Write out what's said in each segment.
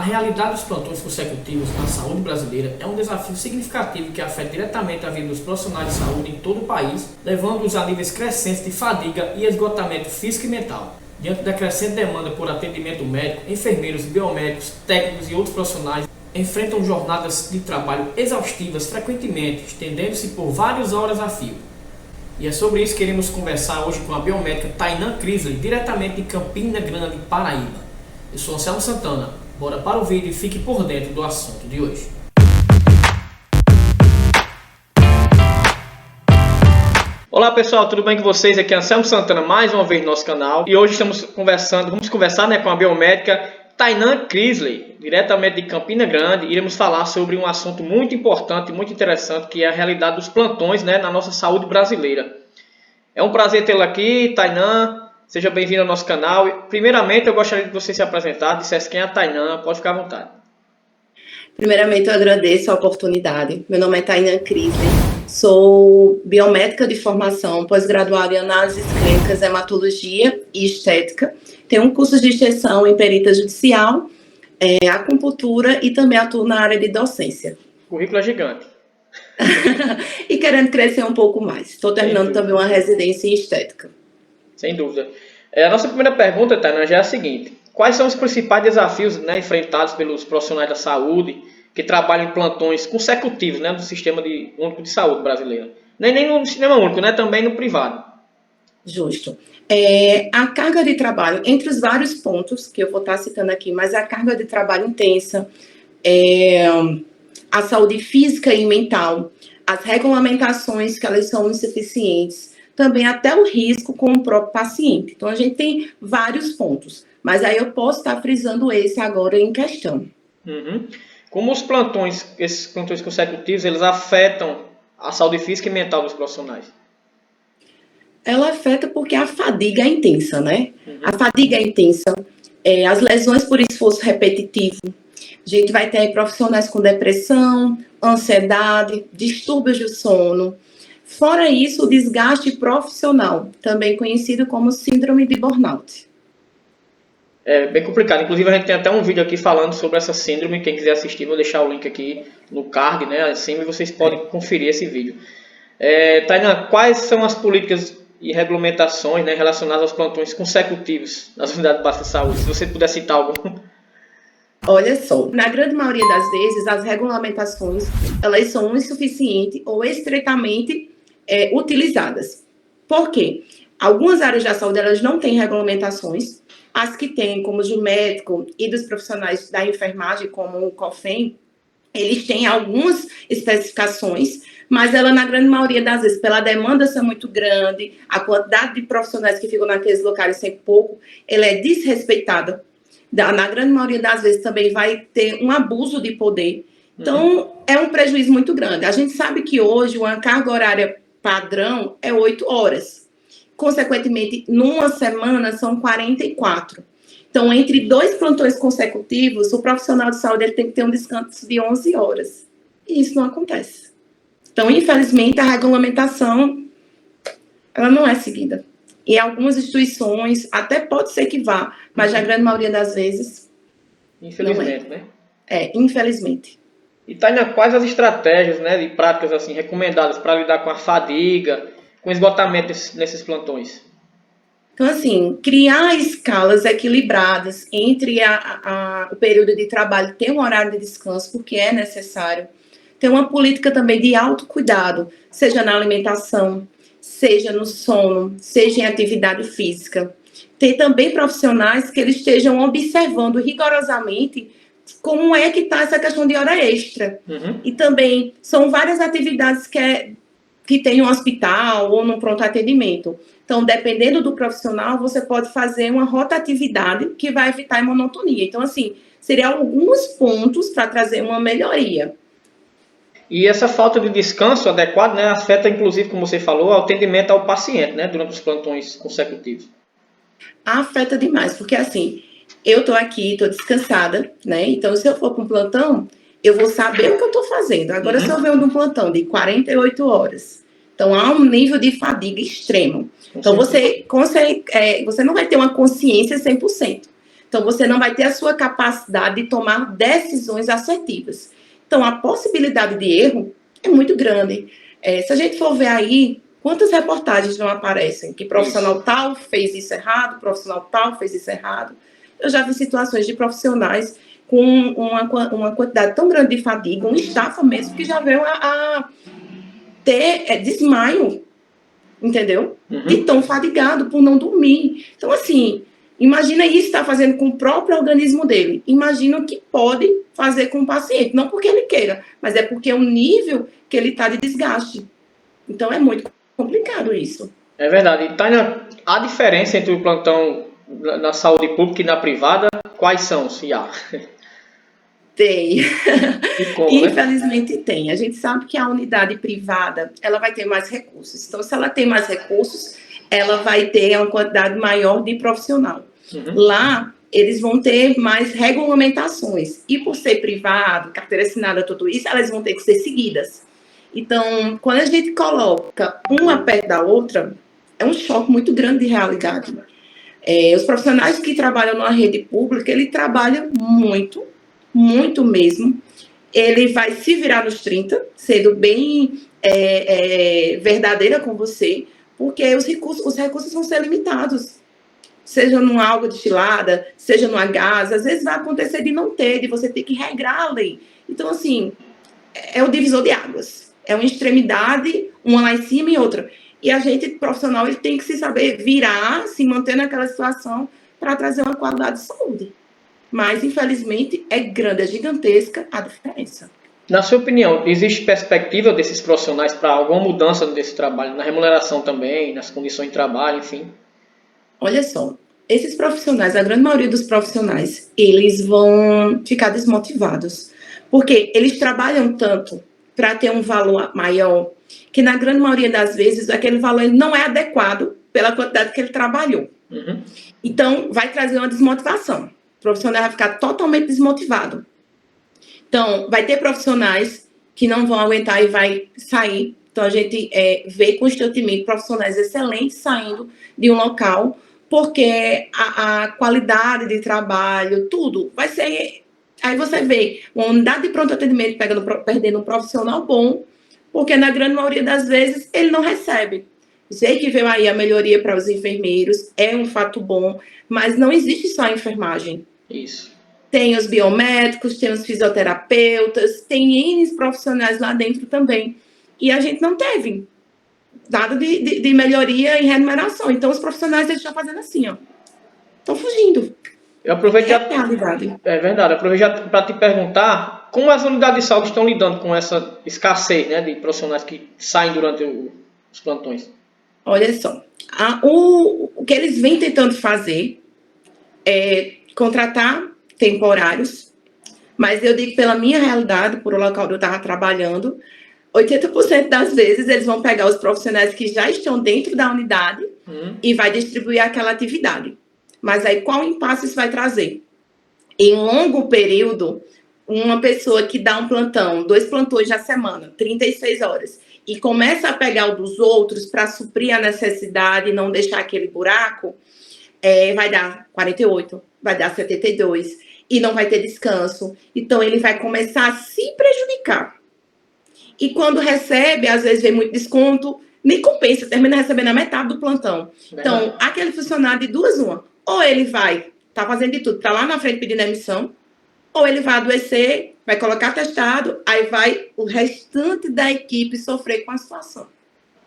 realidade dos plantões consecutivos na saúde brasileira é um desafio significativo que afeta diretamente a vida dos profissionais de saúde em todo o país, levando-os a níveis crescentes de fadiga e esgotamento físico e mental. Diante da crescente demanda por atendimento médico, enfermeiros, biomédicos, técnicos e outros profissionais enfrentam jornadas de trabalho exaustivas frequentemente, estendendo-se por várias horas a fio. E é sobre isso que queremos conversar hoje com a biomédica Tainan Crisley, diretamente de Campina Grande, Paraíba. Eu sou Anselmo Santana. Bora para o vídeo e fique por dentro do assunto de hoje. Olá pessoal, tudo bem com vocês? Aqui é Anselmo Santana, mais uma vez no nosso canal. E hoje vamos conversar com a biomédica Tainan Crisley, diretamente de Campina Grande. Iremos falar sobre um assunto muito importante, muito interessante, que é a realidade dos plantões, na nossa saúde brasileira. É um prazer tê-la aqui, Tainan. Seja bem-vindo ao nosso canal. Primeiramente, eu gostaria de você se apresentar, dissesse quem é a Tainan, pode ficar à vontade. Primeiramente, eu agradeço a oportunidade. Meu nome é Tainan Crisley, sou biomédica de formação, pós-graduada em análises clínicas, hematologia e estética. Tenho um curso de extensão em perita judicial, acupuntura e também atuo na área de docência. O currículo é gigante. E querendo crescer um pouco mais. Estou terminando também uma residência em estética. Sem dúvida. A nossa primeira pergunta, Tainan, já é a seguinte. Quais são os principais desafios enfrentados pelos profissionais da saúde que trabalham em plantões consecutivos do Sistema Único de Saúde brasileiro? Nem no Sistema Único, também no privado. Justo. A carga de trabalho, entre os vários pontos que eu vou estar citando aqui, mas a carga de trabalho intensa, a saúde física e mental, as regulamentações que elas são insuficientes, também até o risco com o próprio paciente. Então, a gente tem vários pontos, mas aí eu posso estar frisando esse agora em questão. Como esses plantões consecutivos, eles afetam a saúde física e mental dos profissionais? Ela afeta porque a fadiga é intensa, A fadiga é intensa, as lesões por esforço repetitivo. A gente vai ter profissionais com depressão, ansiedade, distúrbios do sono. Fora isso, o desgaste profissional, também conhecido como síndrome de burnout. É bem complicado. Inclusive, a gente tem até um vídeo aqui falando sobre essa síndrome. Quem quiser assistir, vou deixar o link aqui no card, acima, e vocês podem conferir esse vídeo. Tainan, quais são as políticas e regulamentações relacionadas aos plantões consecutivos nas unidades básicas de saúde? Se você puder citar algum. Olha só, na grande maioria das vezes, as regulamentações, elas são insuficientes ou estreitamente utilizadas. Por quê? Algumas áreas da saúde, elas não têm regulamentações. As que têm, como os do médico e dos profissionais da enfermagem, como o COFEN, eles têm algumas especificações, mas ela, na grande maioria das vezes, pela demanda ser muito grande, a quantidade de profissionais que ficam naqueles locais ser pouco, ela é desrespeitada. Na grande maioria das vezes também vai ter um abuso de poder. Então, é um prejuízo muito grande. A gente sabe que hoje uma carga horária padrão é 8 horas. Consequentemente, numa semana são 44. Então, entre 2 plantões consecutivos, o profissional de saúde ele tem que ter um descanso de 11 horas. E isso não acontece. Então, infelizmente, a regulamentação ela não é seguida. Em algumas instituições, até pode ser que vá, mas a grande maioria das vezes, infelizmente, não é. Infelizmente. E, Tainan, quais as estratégias e práticas assim, recomendadas para lidar com a fadiga, com o esgotamento nesses plantões? Então, assim, criar escalas equilibradas entre o período de trabalho, ter um horário de descanso, porque é necessário. Ter uma política também de autocuidado, seja na alimentação, seja no sono, seja em atividade física. Ter também profissionais que eles estejam observando rigorosamente como é que está essa questão de hora extra. E também são várias atividades que tem no hospital ou no pronto atendimento. Então, dependendo do profissional, você pode fazer uma rotatividade que vai evitar a monotonia. Então, assim, seriam alguns pontos para trazer uma melhoria. E essa falta de descanso adequado afeta, inclusive, como você falou, o atendimento ao paciente durante os plantões consecutivos. Afeta demais, porque assim, eu estou aqui, estou descansada, Então, se eu for para um plantão, eu vou saber o que eu estou fazendo. Agora, se eu venho de um plantão de 48 horas, então há um nível de fadiga extremo. Então, você não vai ter uma consciência 100%. Então, você não vai ter a sua capacidade de tomar decisões assertivas. Então, a possibilidade de erro é muito grande. Se a gente for ver aí, quantas reportagens não aparecem? Que profissional tal fez isso errado, profissional tal fez isso errado. Eu já vi situações de profissionais com uma quantidade tão grande de fadiga, um estafa mesmo, que já veio a ter desmaio, entendeu? De tão fadigado por não dormir. Então, assim, imagina isso está fazendo com o próprio organismo dele. Imagina o que pode fazer com o paciente. Não porque ele queira, mas é porque é o nível que ele está de desgaste. Então, é muito complicado isso. É verdade. E, Tânia, a diferença entre o plantão na saúde pública e na privada, quais são, se há? Tem. Como, infelizmente, né? Tem. A gente sabe que a unidade privada, ela vai ter mais recursos. Então, se ela tem mais recursos, ela vai ter uma quantidade maior de profissional. Lá, eles vão ter mais regulamentações. E por ser privado, carteira assinada, tudo isso, elas vão ter que ser seguidas. Então, quando a gente coloca uma perto da outra, é um choque muito grande de realidade. Os profissionais que trabalham na rede pública, ele trabalha muito mesmo. Ele vai se virar nos 30, sendo bem verdadeira com você, porque os recursos vão ser limitados. Seja numa água destilada, seja numa gás, às vezes vai acontecer de não ter, de você ter que regrar a lei. Então, assim, é o divisor de águas. É uma extremidade, uma lá em cima e outra. E a gente, profissional, ele tem que se saber virar, se manter naquela situação para trazer uma qualidade de saúde. Mas, infelizmente, é grande, é gigantesca a diferença. Na sua opinião, existe perspectiva desses profissionais para alguma mudança desse trabalho, na remuneração também, nas condições de trabalho, enfim? Olha só, esses profissionais, a grande maioria dos profissionais, eles vão ficar desmotivados. Porque eles trabalham tanto para ter um valor maior, que na grande maioria das vezes, aquele valor não é adequado pela quantidade que ele trabalhou. Então, vai trazer uma desmotivação. O profissional vai ficar totalmente desmotivado. Então, vai ter profissionais que não vão aguentar e vai sair. Então, a gente vê constantemente profissionais excelentes saindo de um local, porque a qualidade de trabalho, tudo, vai ser... Aí você vê uma unidade de pronto atendimento perdendo um profissional bom, porque na grande maioria das vezes ele não recebe. Sei que veio aí a melhoria para os enfermeiros, é um fato bom, mas não existe só a enfermagem. Isso. Tem os biomédicos, tem os fisioterapeutas, tem N profissionais lá dentro também. E a gente não teve nada de melhoria em remuneração. Então, os profissionais eles estão fazendo assim, ó. Estão fugindo. Eu aproveito É verdade. Eu aproveito para te perguntar como as unidades de saúde estão lidando com essa escassez, né, de profissionais que saem durante os plantões. Olha só, o que eles vêm tentando fazer é contratar temporários, mas eu digo pela minha realidade, por o local onde eu estava trabalhando, 80% das vezes eles vão pegar os profissionais que já estão dentro da unidade e vai distribuir aquela atividade. Mas aí qual impasse isso vai trazer? Em longo período, uma pessoa que dá um plantão, 2 plantões na semana, 36 horas, e começa a pegar o dos outros para suprir a necessidade e não deixar aquele buraco, vai dar 48, vai dar 72, e não vai ter descanso. Então, ele vai começar a se prejudicar. E quando recebe, às vezes vem muito desconto, nem compensa, termina recebendo a metade do plantão. Então, aquele funcionário de 2 uma, ou ele vai estar fazendo de tudo para lá na frente pedindo emissão, ou ele vai adoecer, vai colocar testado, aí vai o restante da equipe sofrer com a situação.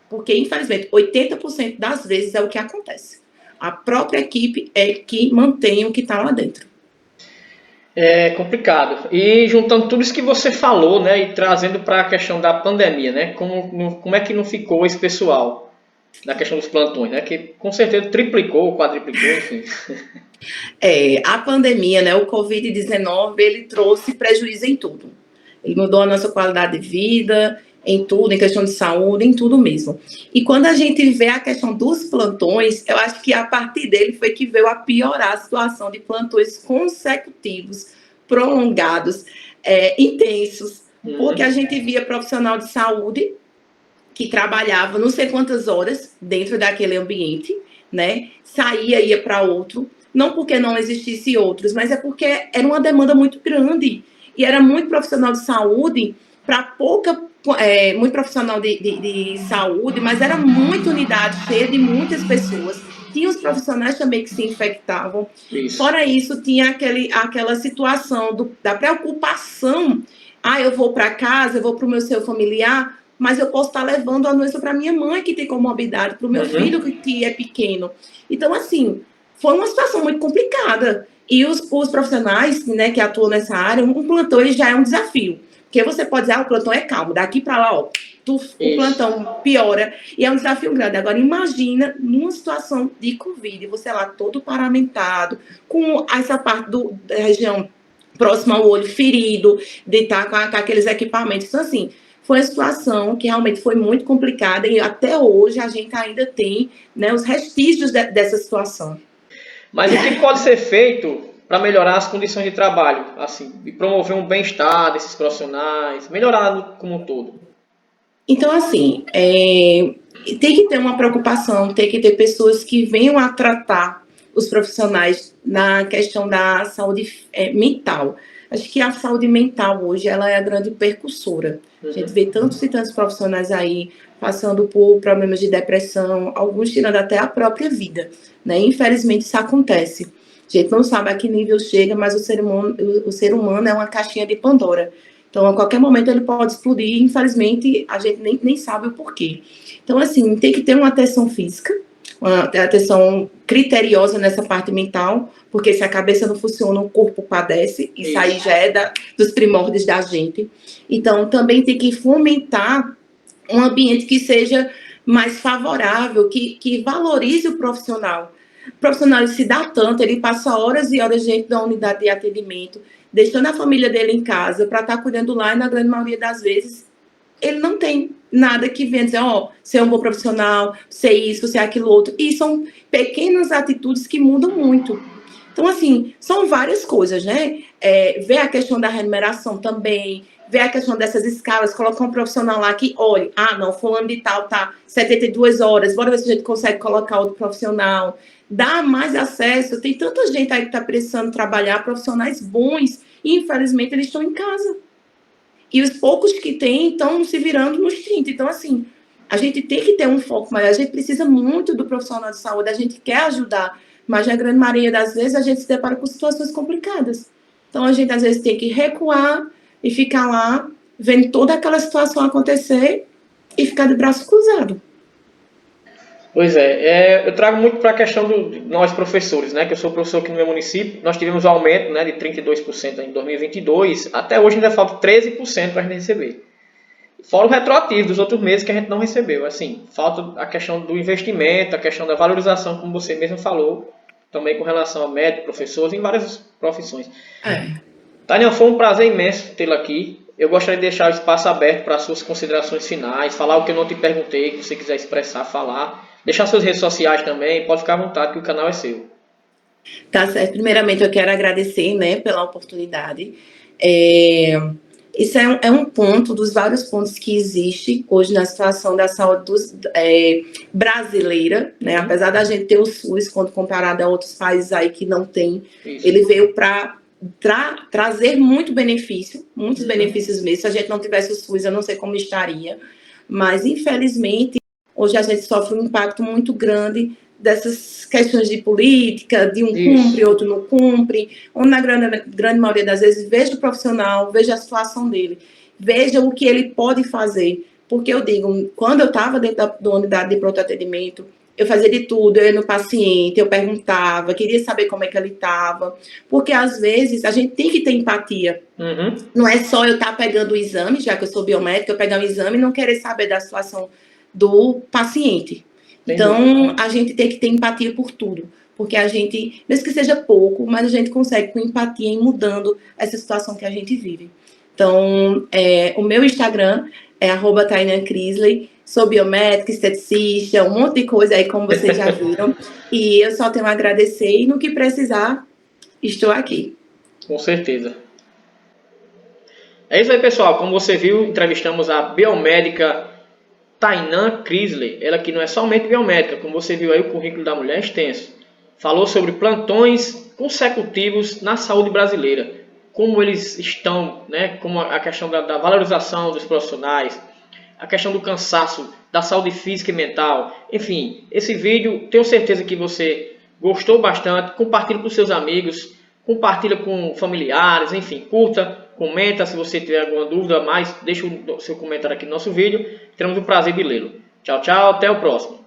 Porque, infelizmente, 80% das vezes é o que acontece. A própria equipe é que mantém o que está lá dentro. É complicado. E juntando tudo isso que você falou, né, e trazendo para a questão da pandemia, né, como é que não ficou esse pessoal na questão dos plantões, né, que com certeza triplicou, quadriplicou, enfim. A pandemia, né, o Covid-19, ele trouxe prejuízo em tudo. Ele mudou a nossa qualidade de vida, em tudo, em questão de saúde, em tudo mesmo. E quando a gente vê a questão dos plantões, eu acho que a partir dele foi que veio a piorar a situação de plantões consecutivos, prolongados, intensos, porque a gente via profissional de saúde que trabalhava não sei quantas horas dentro daquele ambiente, né? Saía, ia para outro, Não porque não existisse outros, mas é porque era uma demanda muito grande. E era muito profissional de saúde para pouca. Muito profissional de saúde, mas era muita unidade, cheia de muitas pessoas. Tinha os profissionais também que se infectavam. Isso. Fora isso, tinha aquela situação da preocupação. Ah, eu vou para casa, eu vou para o meu seio familiar, mas eu posso estar levando a doença para minha mãe, que tem comorbidade, para o meu filho, que é pequeno. Então, assim, foi uma situação muito complicada. E os profissionais, né, que atuam nessa área, um plantão ele já é um desafio. Porque você pode dizer, o plantão é calmo, daqui para lá, o plantão piora. E é um desafio grande. Agora, imagina numa situação de Covid, você lá todo paramentado, com essa parte da região próxima ao olho ferido, de estar com aqueles equipamentos. Então, assim, foi uma situação que realmente foi muito complicada e até hoje a gente ainda tem, né, os restígios dessa situação. Mas o que pode ser feito para melhorar as condições de trabalho, assim, e promover um bem-estar desses profissionais, melhorar como um todo? Então, assim, tem que ter uma preocupação, tem que ter pessoas que venham a tratar os profissionais na questão da saúde mental. Acho que a saúde mental hoje ela é a grande percussora. A gente vê tantos e tantos profissionais aí passando por problemas de depressão, alguns tirando até a própria vida, né? Infelizmente isso acontece. A gente não sabe a que nível chega, mas o ser humano é uma caixinha de Pandora. Então, a qualquer momento ele pode explodir e, infelizmente, a gente nem sabe o porquê. Então, assim, tem que ter uma atenção física, uma atenção criteriosa nessa parte mental, porque se a cabeça não funciona, o corpo padece, isso aí já é dos primórdios da gente. Então, também tem que fomentar um ambiente que seja mais favorável, que valorize o profissional. O profissional se dá tanto, ele passa horas e horas dentro da unidade de atendimento, deixando a família dele em casa para estar cuidando lá, e na grande maioria das vezes ele não tem nada que venha dizer, você é um bom profissional, você é isso, você é aquilo outro. E são pequenas atitudes que mudam muito. Então, assim, são várias coisas, né? Ver a questão da remuneração também, ver a questão dessas escalas, colocar um profissional lá que, olha, não, fulano de tal tá 72 horas, bora ver se a gente consegue colocar outro profissional. Dar mais acesso, tem tanta gente aí que está precisando trabalhar, profissionais bons, e infelizmente eles estão em casa. E os poucos que tem estão se virando nos 30. Então, assim, a gente tem que ter um foco maior, a gente precisa muito do profissional de saúde, a gente quer ajudar, mas na grande maioria das vezes a gente se depara com situações complicadas. Então, a gente às vezes tem que recuar e ficar lá, vendo toda aquela situação acontecer e ficar de braço cruzado. Pois eu trago muito para a questão de nós professores, né, que eu sou professor aqui no meu município, nós tivemos um aumento, né, de 32% em 2022, até hoje ainda falta 13% para a gente receber. Fora o retroativo dos outros meses que a gente não recebeu. Assim, falta a questão do investimento, a questão da valorização, como você mesmo falou, também com relação ao médico, professores, em várias profissões. Tânia, foi um prazer imenso tê-la aqui. Eu gostaria de deixar o espaço aberto para as suas considerações finais, falar o que eu não te perguntei, que você quiser expressar, falar. Deixar suas redes sociais também, pode ficar à vontade, que o canal é seu. Tá certo. Primeiramente, eu quero agradecer, né, pela oportunidade. Isso é um ponto dos vários pontos que existe hoje na situação da saúde brasileira, né? Apesar da gente ter o SUS, quando comparado a outros países aí que não tem, ele veio para trazer muito benefício, muitos benefícios mesmo. Se a gente não tivesse o SUS, eu não sei como estaria, mas infelizmente hoje a gente sofre um impacto muito grande dessas questões de política, de um cumpre, outro não cumpre, onde na grande maioria das vezes veja o profissional, veja a situação dele, veja o que ele pode fazer. Porque eu digo, quando eu estava dentro da unidade de pronto atendimento, eu fazia de tudo, eu ia no paciente, eu perguntava, queria saber como é que ele estava, porque às vezes a gente tem que ter empatia. Não é só eu estar pegando o exame, já que eu sou biomédica, eu pegar o exame e não querer saber da situação do paciente. Então, a gente tem que ter empatia por tudo, porque a gente, mesmo que seja pouco, mas a gente consegue com empatia ir mudando essa situação que a gente vive. Então, o meu Instagram é @TainanCrisley, sou biomédica, esteticista, um monte de coisa aí, como vocês já viram, e eu só tenho a agradecer, e no que precisar, estou aqui. Com certeza. É isso aí, pessoal. Como você viu, entrevistamos a biomédica Tainan Crisley, ela que não é somente biomédica, como você viu aí, o currículo da mulher é extenso. falou sobre plantões consecutivos na saúde brasileira, como eles estão, né, como a questão da valorização dos profissionais, a questão do cansaço, da saúde física e mental. Enfim, esse vídeo, tenho certeza que você gostou bastante. Compartilhe com seus amigos, compartilha com familiares, enfim, curta, comenta se você tiver alguma dúvida a mais, deixa o seu comentário aqui no nosso vídeo. Teremos o prazer de lê-lo. Tchau, tchau, até o próximo.